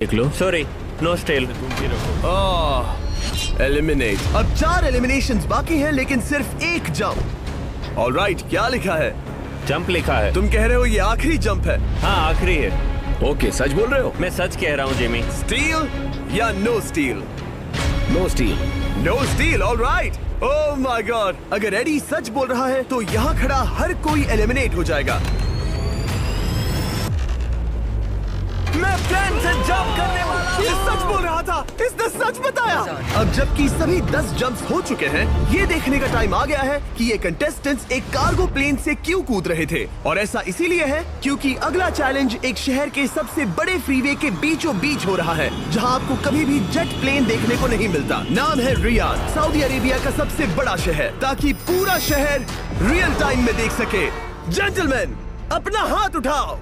देख लो। Sorry, no stale. Eliminate. अब 4 एलिमिनेशंस बाकी हैं, लेकिन सिर्फ एक जंप। ऑलराइट, क्या लिखा है? जंप लिखा है। तुम कह रहे हो ये आखिरी जंप है? हाँ, आखिरी है। ओके, सच बोल रहे हो? मैं सच कह रहा हूँ जिमी। स्टील या no steal? No steal. No steal, alright. Oh my God, अगर एडी सच बोल रहा है तो यहाँ खड़ा हर कोई एलिमिनेट हो जाएगा। मैं प्लेन से जंप करने वाला हूँ। ये सच बोल रहा था, इसने सच बताया। अब जबकि सभी 10 जंप्स हो चुके हैं, ये देखने का टाइम आ गया है कि ये कंटेस्टेंट्स एक कार्गो प्लेन से क्यों कूद रहे थे। और ऐसा इसीलिए है क्योंकि अगला चैलेंज एक शहर के सबसे बड़े फ्रीवे के बीचों बीच हो रहा है, जहाँ आपको कभी भी जेट प्लेन देखने को नहीं मिलता। नाम है रियाद, सऊदी अरेबिया का सबसे बड़ा शहर, ताकि पूरा शहर रियल टाइम में देख सके। जेंटलमैन, अपना हाथ उठाओ।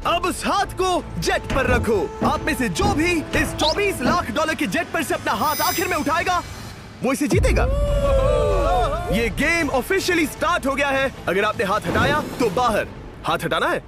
अब उस हाथ को जेट पर रखो। आप में से जो भी इस 24 लाख डॉलर के जेट पर से अपना हाथ आखिर में उठाएगा, वो इसे जीतेगा। ये गेम ऑफिशियली स्टार्ट हो गया है। अगर आपने हाथ हटाया तो बाहर। हाथ हटाना है?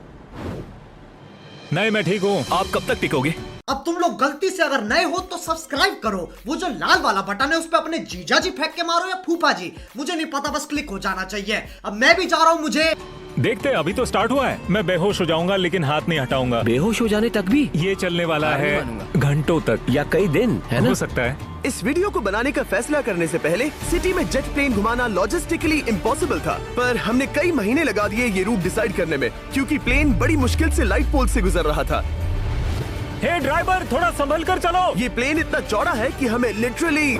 नहीं, मैं ठीक हूँ। आप कब तक टिकोगे? अब तुम लोग गलती से अगर नए हो तो सब्सक्राइब करो। वो जो लाल वाला बटन है उस पे अपने जीजा जी फेंक के मारो या फूफा जी, मुझे नहीं पता, बस क्लिक हो जाना चाहिए। अब मैं भी जा रहा हूँ। मुझे देखते, अभी तो स्टार्ट हुआ है। मैं बेहोश हो जाऊंगा लेकिन हाथ नहीं हटाऊंगा। बेहोश हो जाने तक भी? ये चलने वाला है घंटों तक या कई दिन, है ना? हो सकता है। इस वीडियो को बनाने का फैसला करने से पहले सिटी में जेट प्लेन घुमाना लॉजिस्टिकली इम्पॉसिबल था, पर हमने कई महीने लगा दिए ये रूट डिसाइड करने में, क्योंकि प्लेन बड़ी मुश्किल से लाइट पोल से गुजर रहा था। हे ड्राइवर, थोड़ा संभल कर चलो। ये प्लेन इतना चौड़ा है कि हमें लिटरली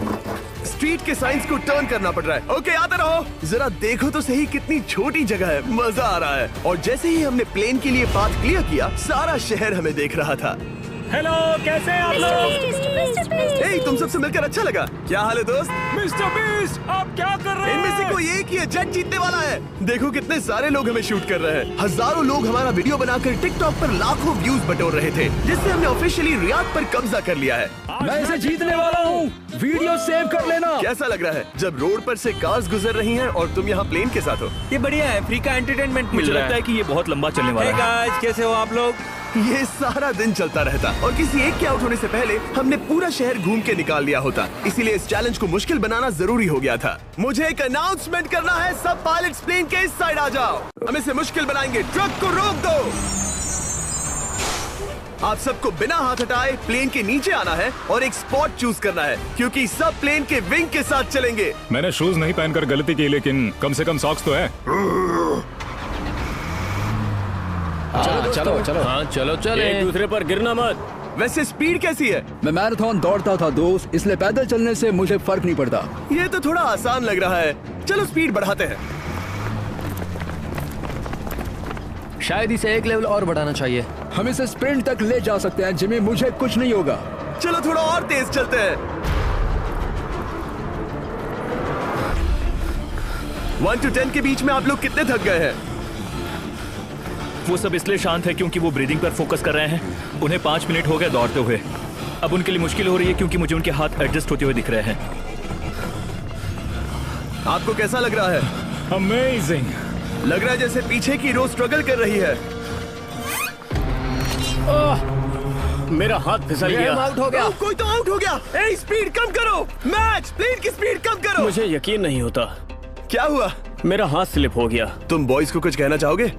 स्ट्रीट के साइंस को टर्न करना पड़ रहा है। ओके, आते रहो। जरा देखो तो सही कितनी छोटी जगह है, मजा आ रहा है। और जैसे ही हमने प्लेन के लिए पाथ क्लियर किया, सारा शहर हमें देख रहा था। हेलो, कैसे हैं आप लोग? हे, तुम सबसे मिलकर अच्छा लगा। क्या हाल है दोस्त? मिस्टर बीस्ट, आप क्या कर रहे हैं? इनमें से कोई एक ही है जेट जीतने वाला है। देखो कितने सारे लोग हमें शूट कर रहे हैं। हजारों लोग हमारा वीडियो बनाकर टिकटॉक पर लाखों व्यूज बटोर रहे थे, जिससे हमने ऑफिशियली रियाद पर कब्जा कर लिया है। मैं इसे जीतने वाला हूँ। वीडियो सेव कर लेना। कैसा लग रहा है जब रोड पर से कार्स गुजर रही हैं और तुम यहाँ प्लेन के साथ हो? ये बढ़िया है, फ्री का एंटरटेनमेंट मिल मुझे रहा लगता है कि ये बहुत लंबा चलने वाला Hey है। guys, कैसे हो आप लोग? ये सारा दिन चलता रहता और किसी एक के आउट होने से पहले हमने पूरा शहर घूम के निकाल लिया होता। इसीलिए इस चैलेंज को मुश्किल बनाना जरूरी हो गया था। मुझे एक अनाउंसमेंट करना है। सब पायलट्स प्लेन के इस साइड आ जाओ। हम इसे मुश्किल बनाएंगे। ट्रक को रोक दो। आप सबको बिना हाथ हटाए प्लेन के नीचे आना है और एक स्पॉट चूज करना है, क्योंकि सब प्लेन के विंग के साथ चलेंगे। मैंने शूज नहीं पहनकर गलती की, लेकिन कम से कम सॉक्स तो है। चलो। हाँ चलो चले। एक दूसरे पर गिरना मत। वैसे स्पीड कैसी है? मैं मैराथन दौड़ता था दोस्त, इसलिए पैदल चलने से मुझे फर्क नहीं पड़ता। ये तो थोड़ा आसान लग रहा है। चलो स्पीड बढ़ाते हैं। शायद इसे एक लेवल और बढ़ाना चाहिए। हम इसे स्प्रिंट तक ले जा सकते हैं जिमी, मुझे कुछ नहीं होगा। चलो थोड़ा और तेज चलते हैं। 1 to 10 के बीच में आप लोग कितने थक गए हैं? वो सब इसलिए शांत है क्योंकि वो ब्रीदिंग पर फोकस कर रहे हैं। उन्हें 5 मिनट हो गए दौड़ते हुए। अब उनके लिए मुश्किल हो रही है क्योंकि मुझे उनके हाथ एडजस्ट होते हुए दिख रहे हैं। आपको कैसा लग रहा है? अमेजिंग। लग रहा है जैसे पीछे की रो स्ट्रगल कर रही है। मेरा हाथ फिसल गया। आउट हो गया। कोई तो आउट हो गया। ए, स्पीड कम करो। मैच, प्लेन की स्पीड कम करो। मुझे यकीन नहीं होता। क्या हुआ? मेरा हाथ स्लिप हो गया। तुम बॉयज को कुछ कहना चाहोगे?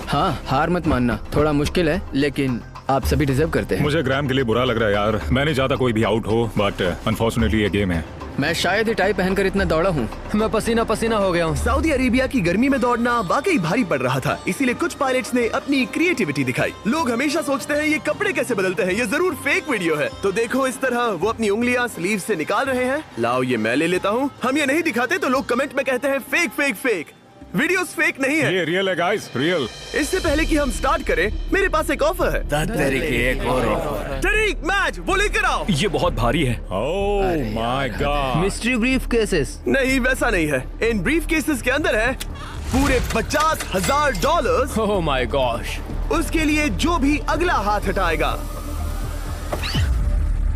हाँ, हार मत मानना। थोड़ा मुश्किल है लेकिन आप सभी डिजर्व करते हैं। मुझे ग्राम के लिए बुरा लग रहा है यार। मैं नहीं चाहता कोई भी आउट हो, बट अनफॉर्चुनेटली ये गेम है। मैं शायद ही टाई पहनकर इतना दौड़ा हूँ। मैं पसीना पसीना हो गया हूँ। सऊदी अरेबिया की गर्मी में दौड़ना वाकई भारी पड़ रहा था, इसीलिए कुछ पायलट्स ने अपनी क्रिएटिविटी दिखाई। लोग हमेशा सोचते हैं ये कपड़े कैसे बदलते हैं, ये जरूर फेक वीडियो है। तो देखो इस तरह वो अपनी उंगलियां स्लीव से निकाल रहे हैं। लाओ ये मैं ले लेता हूँ। हम ये नहीं दिखाते तो लोग कमेंट में कहते हैं fake fake fake. Videos fake नहीं है, ये रियल है गाइस, रियल। इससे पहले कि हम स्टार्ट करें, मेरे पास एक ऑफर है। एक और ऑफर। तरीक मैच वो लेकर आओ। ये बहुत भारी है। ओह my God. Mystery brief cases. नहीं वैसा नहीं है। इन ब्रीफ केसेस के अंदर है पूरे $50,000। Oh my gosh. उसके लिए जो भी अगला हाथ हटाएगा।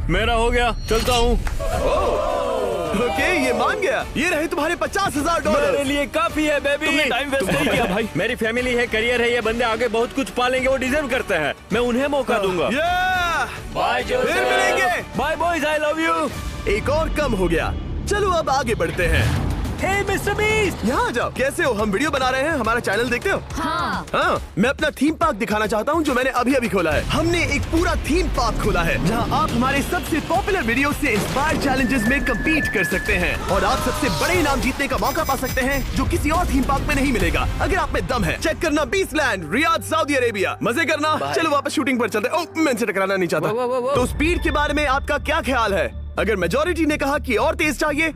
मेरा हो गया, चलता हूँ। ओके, ये मान गया। ये रहे तुम्हारे $50,000। मेरे लिए काफी है बेबी। तुमने टाइम वेस्ट नहीं किया भाई। मेरी फैमिली है, करियर है, ये बंदे आगे बहुत कुछ पालेंगे, वो डिजर्व करते हैं। मैं उन्हें मौका दूंगा। Yeah! फिर मिलेंगे। Bye boys, I love you. एक और कम हो गया। चलो अब आगे बढ़ते हैं। हे मिस्टर बीस्ट, यहाँ आ जाओ। कैसे हो? हम वीडियो बना रहे हैं, हमारा चैनल देखते हो? हाँ, मैं अपना थीम पार्क दिखाना चाहता हूँ जो मैंने अभी अभी खोला है। हमने एक पूरा थीम पार्क खोला है जहाँ आप हमारे सबसे पॉपुलर वीडियो से इंस्पायर चैलेंजेस में कम्पीट कर सकते हैं और आप सबसे बड़े इनाम जीतने का मौका पा सकते हैं जो किसी और थीम पार्क में नहीं मिलेगा। अगर आप में दम है, चेक करना बीस्टलैंड, रियाद, सऊदी अरेबिया। मजे करना। चलो वापस शूटिंग पर चलते। ओह, मैं इनसे टकराना नहीं चाहता। तो स्पीड के बारे में आपका क्या ख्याल है? अगर मेजोरिटी ने कहा कि और तेज चाहिए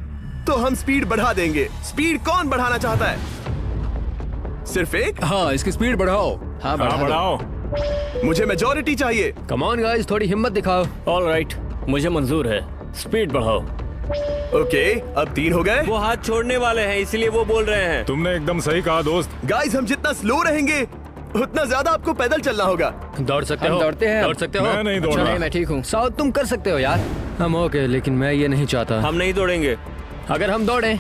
तो हम स्पीड बढ़ा देंगे। स्पीड कौन बढ़ाना चाहता है? सिर्फ एक? हाँ, इसकी स्पीड बढ़ाओ। हाँ हाँ बढ़ाओ। मुझे मेजोरिटी चाहिए। कम ऑन गाइस, थोड़ी हिम्मत दिखाओ। ऑल राइट, मुझे मंजूर है। स्पीड बढ़ाओ। ओके, अब 3 हो गए। वो हाथ छोड़ने वाले हैं इसलिए वो बोल रहे हैं। तुमने एकदम सही कहा दोस्त। गाइस, हम जितना स्लो रहेंगे उतना ज्यादा आपको पैदल चलना होगा। दौड़ सकते हो? दौड़ते हैं। दौड़ सकते हो? मैं नहीं दौड़ अच्छा, रहा। मैं ठीक हूँ। साउथ, तुम कर सकते हो यार। हम ओके, लेकिन मैं ये नहीं चाहता। हम नहीं दौड़ेंगे। अगर हम दौड़े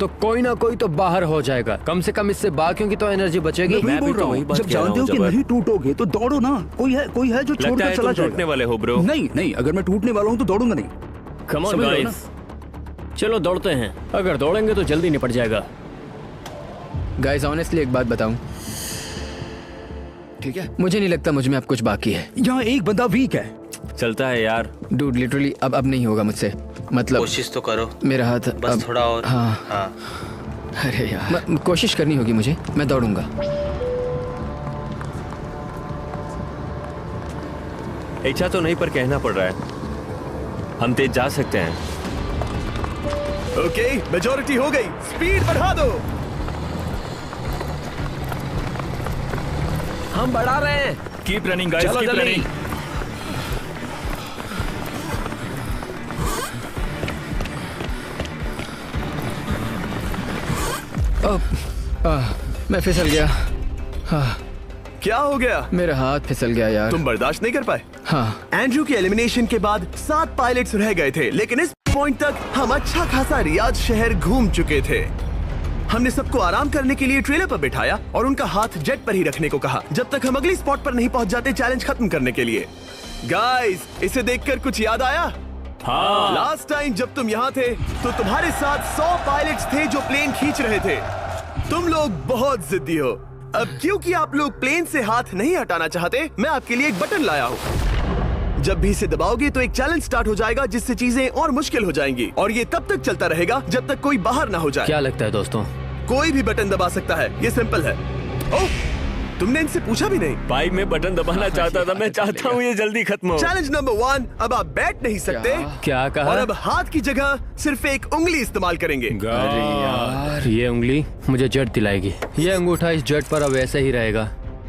तो कोई ना कोई तो बाहर हो जाएगा। कम से कम इससे बाकियों की तो एनर्जी बचेगी। मैं भी बोल तो रहा वही हूँ, बात जब कह रहा जानते हो हूँ, कि जबर। नहीं टूटोगे तो दौड़ो ना। कोई है जो लगता छोड़कर है चला तुम टूटने जाएगा। वाले हो ब्रो। नहीं, अगर मैं टूटने वाला हूँ तो दौड़ूंगा नहीं। कम ऑन समझ रहे हो गाइस, चलो दौड़ते हैं। अगर दौड़ेंगे तो जल्दी निपट जाएगा। गाइस, ऑनेस्टली एक बात बताऊं, ठीक है, मुझे नहीं लगता मुझ में अब कुछ बाकी है। यहाँ एक बंदा वीक है। चलता है यार, डूड, लिटरली अब नहीं होगा मुझसे। मतलब कोशिश तो करो, मेरा हाथ बस अब, थोड़ा और। हाँ। अरे यार, कोशिश करनी होगी मुझे। मैं दौड़ूंगा। इच्छा तो नहीं पर कहना पड़ रहा है। हम तेज जा सकते हैं। ओके, मेजोरिटी हो गई। स्पीड बढ़ा दो। हम बढ़ा रहे हैं। कीप रनिंग गाइस, चलो कीप जल्दी। रनिंग। मैं फिसल गया। क्या हो गया? मेरा हाथ फिसल गया यार। तुम बर्दाश्त नहीं कर पाए? हाँ। एंड्रू के एलिमिनेशन के बाद 7 पायलट्स रह गए थे, लेकिन इस पॉइंट तक हम अच्छा खासा रियाद शहर घूम चुके थे। हमने सबको आराम करने के लिए ट्रेलर पर बिठाया और उनका हाथ जेट पर ही रखने को कहा जब तक हम अगली स्पॉट पर नहीं पहुंच जाते चैलेंज खत्म करने के लिए। गाइस, इसे देखकर कुछ याद आया? हाँ, लास्ट टाइम जब तुम यहाँ थे तो तुम्हारे साथ 100 पायलट्स थे जो प्लेन खींच रहे थे। तुम लोग बहुत जिद्दी हो। अब क्योंकि आप लोग प्लेन से हाथ नहीं हटाना चाहते, मैं आपके लिए एक बटन लाया हूँ। जब भी इसे दबाओगे तो एक चैलेंज स्टार्ट हो जाएगा जिससे चीजें और मुश्किल हो जाएंगी और ये तब तक चलता रहेगा जब तक कोई बाहर ना हो जाए। क्या लगता है दोस्तों? कोई भी बटन दबा सकता है, ये सिंपल है। ओह, तुमने इनसे पूछा भी नहीं। भाई मैं बटन दबाना चाहता था। मैं चाहता हूँ ये जल्दी खत्म हो। चैलेंज नंबर 1, अब आप बैठ नहीं सकते। क्या कहा? और अब हाथ की जगह सिर्फ एक उंगली इस्तेमाल करेंगे। अरे यार, ये उंगली मुझे जट दिलाएगी। ये अंगूठा इस जट पर अब ऐसे ही रहेगा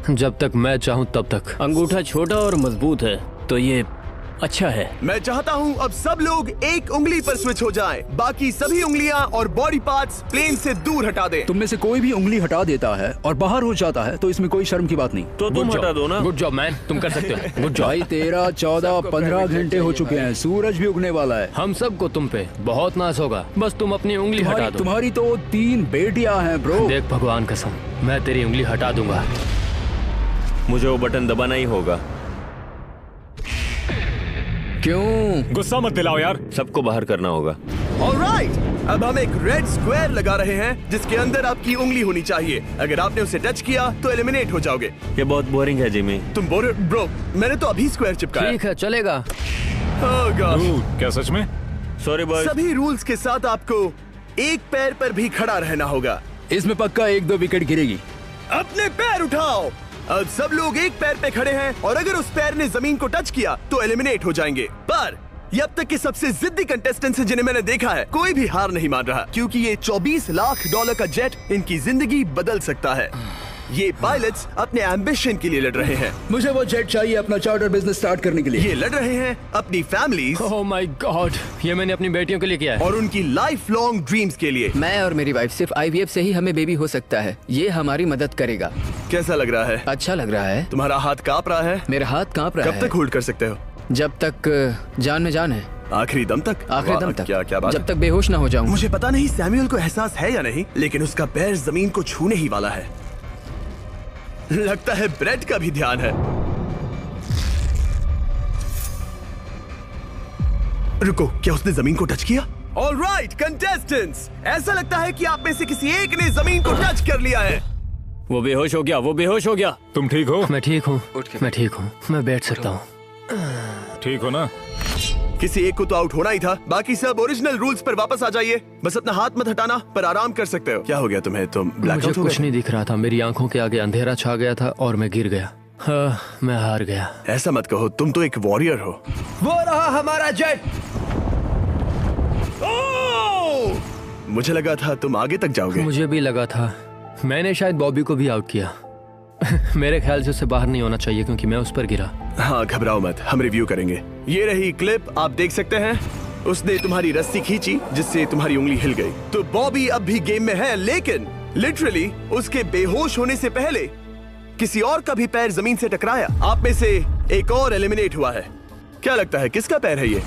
जब तक मैं चाहूँ तब तक। अंगूठा छोटा और मजबूत है तो ये अच्छा है। मैं चाहता हूँ अब सब लोग एक उंगली पर स्विच हो जाएं। बाकी सभी उंगलियां और बॉडी पार्ट्स प्लेन से दूर हटा दें। तुम में से कोई भी उंगली हटा देता है और बाहर हो जाता है तो इसमें कोई शर्म की बात नहीं। तो तुम हटा दो ना। गुड जॉब मैन, तुम कर सकते हो। Good job. भाई 13, 14, 15 घंटे हो चुके हैं। सूरज भी उगने वाला है। हम सबको तुम पे बहुत नाज होगा। बस तुम अपनी उंगली हटा दो। तुम्हारी तो 3 बेटियां हैं ब्रो। देख भगवान कसम, मैं तेरी उंगली हटा दूंगा। मुझे वो बटन दबाना ही होगा। क्यों? गुस्सा मत दिलाओ यार। सबको बाहर करना होगा। ऑलराइट, अब हम एक रेड स्क्वायर लगा रहे हैं जिसके अंदर आपकी उंगली होनी चाहिए। अगर आपने उसे टच किया तो एलिमिनेट हो जाओगे। ये बहुत बोरिंग है जिमी। तुम बोल ब्रो, मैंने तो अभी स्क्वायर चिपकाया। ठीक है, चलेगा। Oh gosh। क्या सच में? Sorry boy. सभी रूल्स के साथ आपको एक पैर पर भी खड़ा रहना होगा। इसमें पक्का 1-2 विकेट गिरेगी। अपने पैर उठाओ। अब सब लोग एक पैर पे खड़े हैं और अगर उस पैर ने जमीन को टच किया तो एलिमिनेट हो जाएंगे। पर ये अब तक के सबसे जिद्दी कंटेस्टेंट्स हैं जिन्हें मैंने देखा है। कोई भी हार नहीं मान रहा क्योंकि ये $24 लाख का जेट इनकी जिंदगी बदल सकता है। ये पायलट्स अपने एम्बिशन के लिए लड़ रहे हैं। मुझे वो जेट चाहिए अपना चार्टर बिजनेस स्टार्ट करने के लिए। ये लड़ रहे हैं अपनी फैमिलीज ओह माय गॉड, ये मैंने अपनी बेटियों के लिए किया है। और उनकी लाइफ लॉन्ग ड्रीम्स के लिए। मैं और मेरी वाइफ सिर्फ IVF से ही हमें बेबी हो सकता है। ये हमारी मदद करेगा। कैसा लग रहा है? अच्छा लग रहा है। तुम्हारा हाथ कांप रहा है? मेरा हाथ कांप रहा है। कब तक होल्ड कर सकते हो? जब तक जान में जान है। आखिरी दम तक? आखिरी वाह, दम तक। क्या बात जब है। तक बेहोश ना हो जाऊं। मुझे पता नहीं सैमुअल को एहसास है या नहीं, लेकिन उसका पैर जमीन को छूने ही वाला है। लगता है ब्रेड का भी ध्यान है। रुको, क्या उसने जमीन को टच किया? ऑलराइट कंटेस्टेंट्स, ऐसा लगता है कि आप में से किसी एक ने जमीन को टच कर लिया है। वो बेहोश हो गया, वो बेहोश हो गया। तुम ठीक हो? मैं ठीक हूँ, मैं ठीक हूँ, मैं बैठ सकता हूँ। ठीक हो ना? किसी एक को तो आउट होना ही था, बाकी सब ओरिजिनल रूल्स पर वापस आ जाइए। बस अपना हाथ मत हटाना, पर आराम कर सकते हो। क्या हो गया तुम्हें? तुम मुझे ब्लैकआउट हो कुछ गए? नहीं दिख रहा था, मेरी आंखों के आगे अंधेरा छा गया था और मैं गिर गया। हाँ, मैं हार गया। ऐसा मत कहो, तुम तो एक वॉरियर हो। वो रहा हमारा जेट। मुझे लगा था तुम आगे तक जाओगे। मुझे भी लगा था। मैंने शायद बॉबी को भी आउट किया। मेरे ख्याल से उसे बाहर नहीं होना चाहिए क्योंकि मैं उस पर गिरा। हाँ, घबराओ मत, हम रिव्यू करेंगे। ये रही क्लिप, आप देख सकते हैं। उसने तुम्हारी रस्सी खींची जिससे तुम्हारी उंगली हिल गई। तो बॉबी अब भी गेम में है, लेकिन लिटरली उसके बेहोश होने से पहले किसी और का भी पैर जमीन से टकराया। आप में से एक और एलिमिनेट हुआ है। क्या लगता है किसका पैर है ये?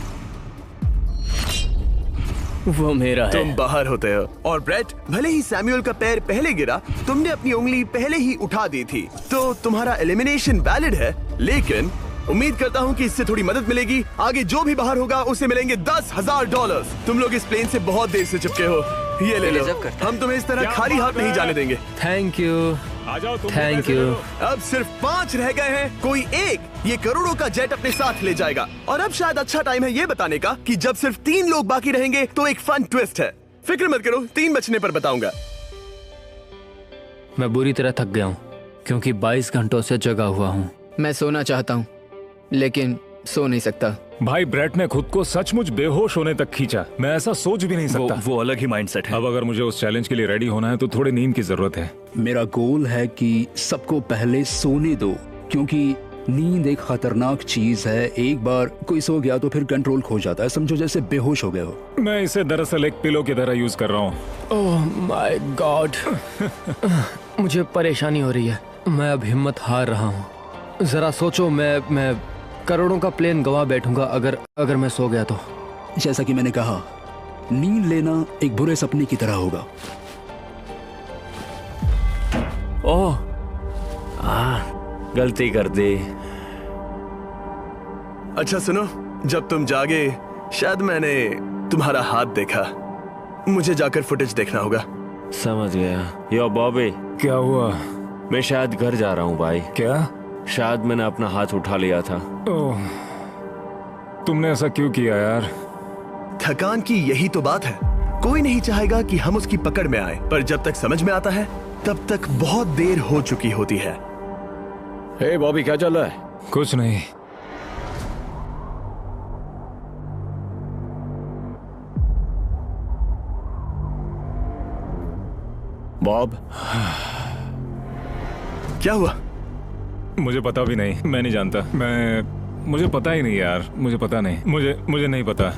वो मेरा है। तुम बाहर होते हो। और ब्रेट, भले ही सैमुअल का पैर पहले गिरा, तुमने अपनी उंगली पहले ही उठा दी थी, तो तुम्हारा एलिमिनेशन वैलिड है। लेकिन उम्मीद करता हूँ कि इससे थोड़ी मदद मिलेगी। आगे जो भी बाहर होगा उसे मिलेंगे $10,000। तुम लोग इस प्लेन से बहुत देर से चिपके हो, ये ले लो। हम तुम्हें इस तरह खाली हाथ नहीं जाने देंगे। थैंक यू, आ जाओ तुम। Thank you. अब सिर्फ 5 रह गए हैं। कोई एक ये करोड़ों का जेट अपने साथ ले जाएगा। और अब शायद अच्छा टाइम है ये बताने का कि जब सिर्फ 3 लोग बाकी रहेंगे तो एक फन ट्विस्ट है। फिक्र मत करो, 3 बचने पर बताऊंगा। मैं बुरी तरह थक गया हूँ क्योंकि 22 घंटों से जगा हुआ हूँ। मैं सोना चाहता हूँ लेकिन सो नहीं सकता। भाई, ब्रेट ने खुद को सचमुच बेहोश होने तक खींचा। मैं ऐसा सोच भी नहीं सकता। वो अलग ही माइंडसेट है। अब अगर मुझे उस चैलेंज के लिए रेडी होना है तो थोड़ी नींद की जरूरत है। मेरा गोल है कि सबको पहले सोने दो, क्योंकि नींद एक खतरनाक चीज है। एक बार कोई सो गया तो फिर कंट्रोल खो जाता है, समझो जैसे बेहोश हो गए हो। मैं इसे दरअसल एक पिलो की तरह यूज कर रहा हूँ। ओह माय गॉड, मुझे परेशानी हो रही है। मैं अब हिम्मत हार रहा हूँ। जरा सोचो, मैं करोड़ों का प्लेन गवा बैठूंगा अगर मैं सो गया तो। जैसा कि मैंने कहा, नींद लेना एक बुरे सपने की तरह होगा। ओह, गलती कर दी। अच्छा सुनो, जब तुम जागे शायद मैंने तुम्हारा हाथ देखा। मुझे जाकर फुटेज देखना होगा। समझ गया। यो बॉबी, क्या हुआ? मैं शायद घर जा रहा हूँ भाई। क्या? शायद मैंने अपना हाथ उठा लिया था। ओह, तुमने ऐसा क्यों किया यार? थकान की यही तो बात है। कोई नहीं चाहेगा कि हम उसकी पकड़ में आए, पर जब तक समझ में आता है तब तक बहुत देर हो चुकी होती है। हे बॉबी, क्या चल रहा है? कुछ नहीं। बॉब, क्या हुआ? मुझे पता भी नहीं, मैं नहीं जानता। मुझे पता ही नहीं यार, मुझे पता नहीं। मुझे नहीं पता।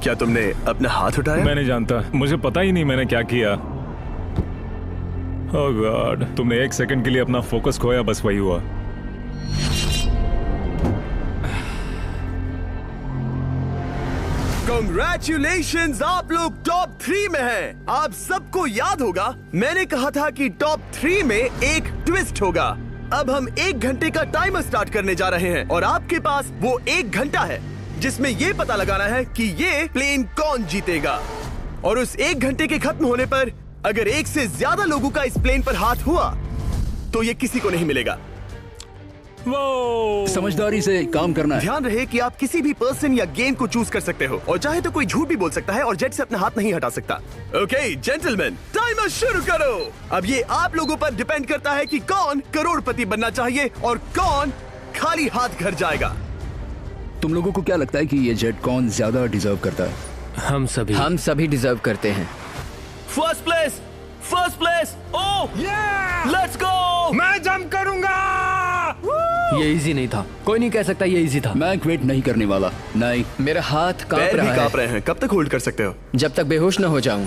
क्या तुमने अपना हाथ उठाया? मैं नहीं जानता, मुझे पता ही नहीं मैंने क्या किया। ओह गॉड, तुमने 1 सेकंड के लिए अपना फोकस खोया, बस वही हुआ। Congratulations, आप लोग टॉप 3 में हैं। आप सबको याद होगा मैंने कहा था कि टॉप 3 में एक ट्विस्ट होगा। अब हम 1 घंटे का टाइमर स्टार्ट करने जा रहे हैं और आपके पास वो 1 घंटा है जिसमें ये पता लगाना है कि ये प्लेन कौन जीतेगा। और उस 1 घंटे के खत्म होने पर अगर 1 से ज्यादा लोगों का इस प्लेन पर हाथ हुआ तो ये किसी को नहीं मिलेगा। समझदारी से काम करना है। ध्यान रहे कि आप किसी भी पर्सन या गेम को चूज कर सकते हो और चाहे तो कोई झूठ भी बोल सकता है और जेट से अपना हाथ नहीं हटा सकता। ओके जेंटलमैन, टाइमर शुरू करो। अब ये आप लोगों पर डिपेंड करता है कि कौन करोड़पति बनना चाहिए और कौन खाली हाथ घर जाएगा। तुम लोगों को क्या लगता है कि ये जेट कौन ज्यादा डिजर्व करता है? हम सभी डिजर्व करते हैं। First place. Oh let's go. मैं जंप करूंगा। ये इजी नहीं था, कोई नहीं कह सकता ये इजी था। मैं क्विट नहीं करने वाला। नहीं, मेरा हाथ कांप पैर भी रहा कांप है। रहे हैं। कब तक होल्ड कर सकते हो? जब तक बेहोश न हो जाऊं।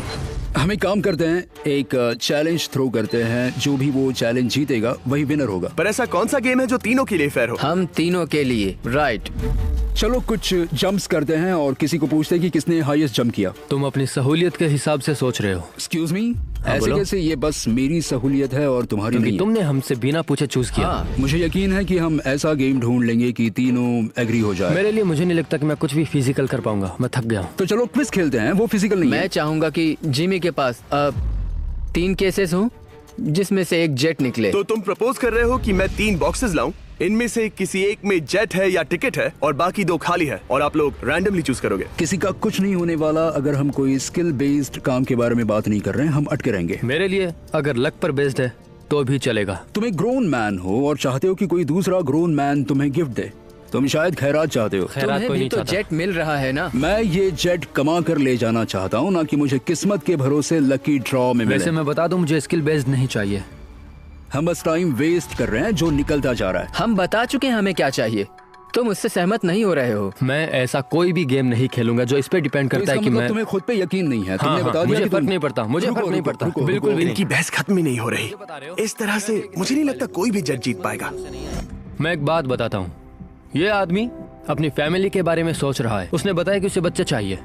हम एक काम करते हैं, एक चैलेंज थ्रो करते हैं। जो भी वो चैलेंज जीतेगा वही विनर होगा। पर ऐसा कौन सा गेम है जो तीनों के लिए फेयर हो? हम तीनों के लिए। राइट। चलो कुछ जंप्स करते हैं और किसी को पूछते हैं कि किसने हाईएस्ट जंप किया। तुम अपनी सहूलियत के हिसाब से सोच रहे हो। एक्सक्यूज मी, ऐसे बोलो। कैसे? ये बस मेरी सहूलियत है और तुम्हारी क्योंकि नहीं। तुमने हमसे बिना पूछे चूज किया। हाँ, मुझे यकीन है कि हम ऐसा गेम ढूंढ लेंगे कि तीनों एग्री हो जाए। मेरे लिए मुझे नहीं लगता कि मैं कुछ भी फिजिकल कर पाऊंगा। मैं थक गया हूँ। तो चलो क्विज खेलते हैं, वो फिजिकल नहीं मैं है। चाहूंगा कि जिमी के पास 3 केसेस हो जिसमें से एक जेट निकले। तो तुम प्रपोज कर रहे हो कि मैं 3 बॉक्सेस लाऊं, इनमें से किसी एक में जेट है या टिकट है और बाकी 2 खाली है और आप लोग रैंडमली चूज करोगे। किसी का कुछ नहीं होने वाला अगर हम कोई स्किल बेस्ड काम के बारे में बात नहीं कर रहे हैं, हम अटके रहेंगे। मेरे लिए अगर लक पर बेस्ड है तो भी चलेगा। तुम एक ग्रोन मैन हो और चाहते हो कि कोई दूसरा ग्रोन मैन तुम्हें गिफ्ट दे। तुम शायद खैरात चाहते हो। खैरात तुम्हें कोई भी नहीं तो चाहता। जेट मिल रहा है ना। मैं ये जेट कमा कर ले जाना चाहता हूँ, ना कि मुझे किस्मत के भरोसे लकी ड्रॉ में वैसे मिले। मैं बता दूं, मुझे स्किल बेस्ड नहीं चाहिए। हम बस टाइम वेस्ट कर रहे हैं जो निकलता जा रहा है। हम बता चुके हैं हमें क्या चाहिए। तुम उससे सहमत नहीं हो रहे हो। मैं ऐसा कोई भी गेम नहीं खेलूंगा जो इस पे डिपेंड तो करता है इसका कि मतलब मैं तुम्हें खुद पे यकीन नहीं है। तुमने हाँ, बता दिया मुझे कि फर्क तुम- नहीं पड़ता। मुझे रुको, फर्क नहीं रुको, पड़ता। रुको, बिल्कुल रुको। भी नहीं। इनकी बहस खत्म ही नहीं हो रही। इस तरह से मुझे नहीं लगता कोई भी जेट जीत पाएगा। मैं एक बात बताता हूँ। ये आदमी अपनी फैमिली के बारे में सोच रहा है। उसने बताया कि उसे बच्चे चाहिए।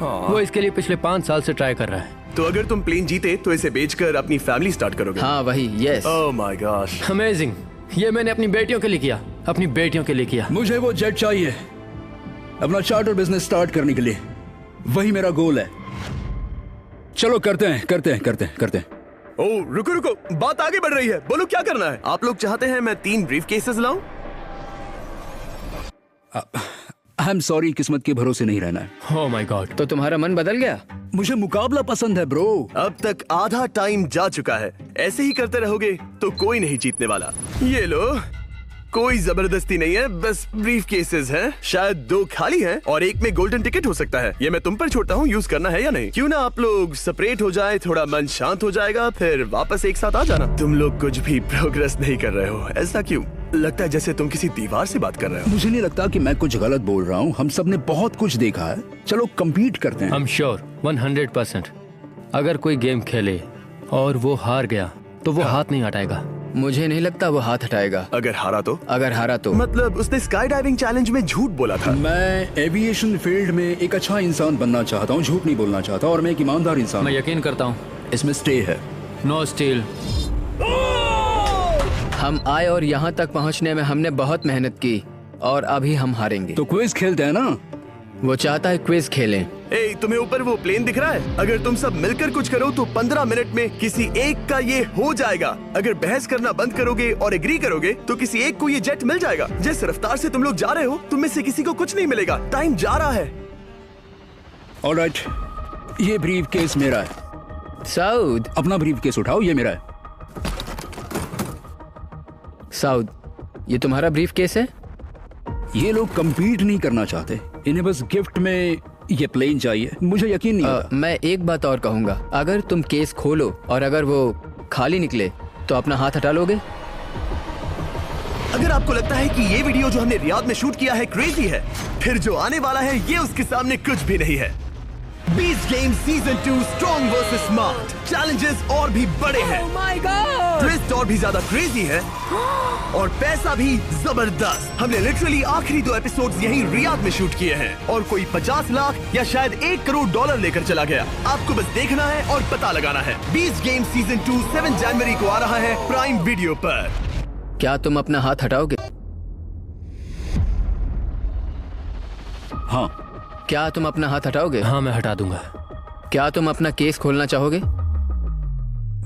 वो इसके लिए पिछले 5 साल से ट्राई कर रहा है। तो अगर तुम प्लेन जीते तो इसे बेचकर अपनी फैमिली स्टार्ट करोगे। हाँ वही, yes. Oh my gosh. Amazing. ये मैंने अपनी बेटियों के लिए किया। अपनी बेटियों के लिए किया। मुझे वो जेट चाहिए अपना चार्टर बिजनेस स्टार्ट करने के लिए। वही मेरा गोल है। चलो करते हैं, करते हैं, करते हैं, करते हैं। ओह रुको रुको, बात आगे बढ़ रही है। बोलो क्या करना है। आप लोग चाहते हैं मैं 3 ब्रीफ केसेस लाऊं? आई एम सॉरी, किस्मत के भरोसे नहीं रहना है। ओह माय गॉड। तो तुम्हारा मन बदल गया? मुझे मुकाबला पसंद है ब्रो। अब तक आधा टाइम जा चुका है। ऐसे ही करते रहोगे तो कोई नहीं जीतने वाला। ये लो, कोई जबरदस्ती नहीं है, बस ब्रीफ केसेस हैं। शायद 2 खाली हैं और एक में गोल्डन टिकट हो सकता है। ये मैं तुम पर छोड़ता हूँ, यूज करना है या नहीं। क्यों ना आप लोग सेपरेट हो जाए, थोड़ा मन शांत हो जाएगा, फिर वापस एक साथ आ जाना। तुम लोग कुछ भी प्रोग्रेस नहीं कर रहे हो। ऐसा क्यों? लगता है जैसे तुम किसी दीवार से बात कर रहे हो। मुझे नहीं लगता कि मैं कुछ गलत बोल रहा हूँ। हम सब ने बहुत कुछ देखा है। चलो compete करते हैं। I'm sure 100% अगर कोई गेम खेले और वो हार गया तो वो हाथ नहीं हटाएगा। मुझे नहीं लगता वो हाथ हटाएगा। अगर हारा तो? अगर हारा तो मतलब उसने स्काई डाइविंग चैलेंज में झूठ बोला था। मैं एविएशन फील्ड में एक अच्छा इंसान बनना चाहता हूँ, झूठ नहीं बोलना चाहता, और मैं एक ईमानदार इंसान मैं हूँ। यकीन करता हूँ। इसमें स्टे है। No steal. हम आए और यहाँ तक पहुँचने में हमने बहुत मेहनत की और अभी हम हारेंगे। तो क्विज खेलते हैं ना। वो चाहता है क्विज खेलें। ए, तुम्हें ऊपर वो प्लेन दिख रहा है? अगर तुम सब मिलकर कुछ करो तो 15 मिनट में किसी एक का ये हो जाएगा। अगर बहस करना बंद करोगे और एग्री करोगे तो किसी एक को ये जेट मिल जाएगा। जिस रफ्तार से तुम लोग जा रहे हो, तुम में से किसी को कुछ नहीं मिलेगा। टाइम जा रहा है। ऑलराइट, ये ब्रीफ केस मेरा है। साउद, अपना ब्रीफ केस उठाओ, ये मेरा है। साउद, ये तुम्हारा ब्रीफ केस है? ये लोग compete नहीं करना चाहते, इन्हें बस गिफ्ट में ये प्लेन चाहिए। मुझे यकीन नहीं होता। मैं एक बात और कहूंगा। अगर तुम केस खोलो और अगर वो खाली निकले तो अपना हाथ हटा लोगे? अगर आपको लगता है कि ये वीडियो जो हमने रियाद में शूट किया है क्रेजी है, फिर जो आने वाला है ये उसके सामने कुछ भी नहीं है। Beast game season 2 strong versus smart. Challenges और भी बड़े हैं। ट्विस्ट और भी ज्यादा क्रेजी है और पैसा भी जबरदस्त। हमने लिटरली आखिरी 2 एपिसोड्स यहीं रियाद में शूट किए हैं और कोई 50 लाख या शायद $1 करोड़ लेकर चला गया। आपको बस देखना है और पता लगाना है। बीस्ट गेम सीजन 2 7 जनवरी को आ रहा है प्राइम वीडियो पर। क्या तुम अपना हाथ हटाओगे? हाँ। क्या तुम अपना हाथ हटाओगे? हाँ, मैं हटा दूंगा। क्या तुम अपना केस खोलना चाहोगे?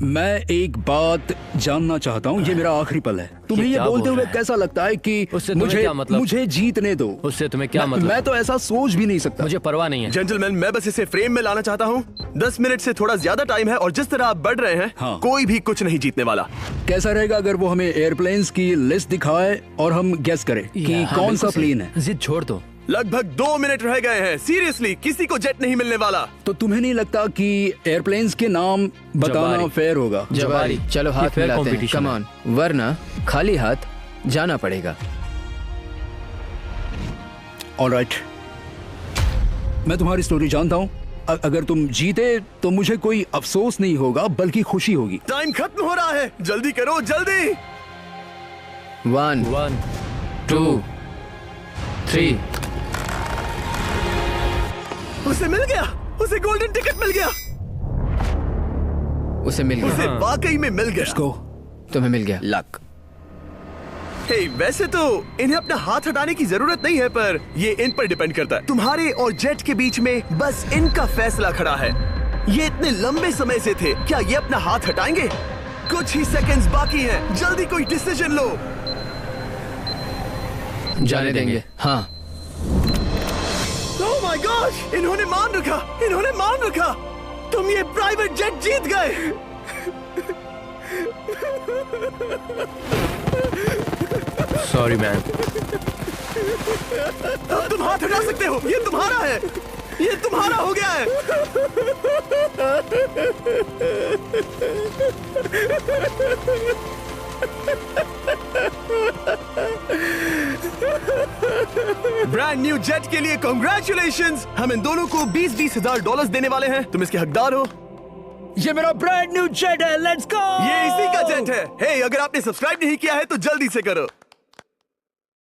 मैं एक बात जानना चाहता हूँ, ये मेरा आखिरी पल है। तुम्हें ये क्या बोलते बोल हुए रहा है? कैसा लगता है कि उससे तुम्हें मुझे क्या मतलब? मुझे जीतने दो। उससे तुम्हें क्या मतलब? मैं तो ऐसा सोच भी नहीं सकता। मुझे परवाह नहीं है। जेंटलमैन, मैं बस इसे फ्रेम में लाना चाहता हूँ। 10 मिनट से थोड़ा ज्यादा टाइम है और जिस तरह आप बढ़ रहे हैं, हाँ। कोई भी कुछ नहीं जीतने वाला। कैसा रहेगा अगर वो हमें एयरप्लेन्स की लिस्ट दिखाए और हम गेस करें कि हाँ, कौन बिल्कुल सा सही। प्लेन है? जिद छोड़ दो। लगभग 2 मिनट रह गए हैं। सीरियसली, किसी को जेट नहीं मिलने वाला। तो तुम्हें नहीं लगता कि एयरप्लेन्स के नाम बताना जवारी। फेयर होगा? जवारी। चलो ये हाथ fair मिलाते हैं। competition कम है। ऑन, वरना खाली हाथ जाना पड़ेगा। ऑलराइट, मैं तुम्हारी स्टोरी जानता हूँ। अगर तुम जीते तो मुझे कोई अफसोस नहीं होगा बल्कि खुशी होगी। टाइम खत्म हो रहा है, जल्दी करो, जल्दी। 1 1 2 3 उसे मिल गया, उसे गोल्डन टिकट मिल गया, उसे मिल गया। उसे वाकई में मिल गया। तुम्हें मिल गया लक। हे, वैसे तो इन्हें अपना हाथ हटाने की जरूरत नहीं है, पर ये इन पर डिपेंड करता है। तुम्हारे और जेट के बीच में बस इनका फैसला खड़ा है। ये इतने लंबे समय से थे, क्या ये अपना हाथ हटाएंगे? कुछ ही सेकंड्स बाकी हैं, जल्दी कोई डिसीजन लो। जाने देंगे। हाँ। ओह माय गॉश, इन्होंने मान रखा, इन्होंने मान रखा। तुम ये प्राइवेट जेट जीत गए। Sorry man. अब तुम हाथ हटा सकते हो, ये तुम्हारा है, ये तुम्हारा हो गया है। ब्रांड न्यू जेट के लिए कांग्रेचुलेशंस। हम इन दोनों को 20-20 हजार डॉलर्स देने वाले हैं। तुम इसके हकदार हो। ये मेरा ब्रांड न्यू जेट है, लेट्स गो। ये इसी का जेट है। हे, अगर आपने सब्सक्राइब नहीं किया है तो जल्दी से करो।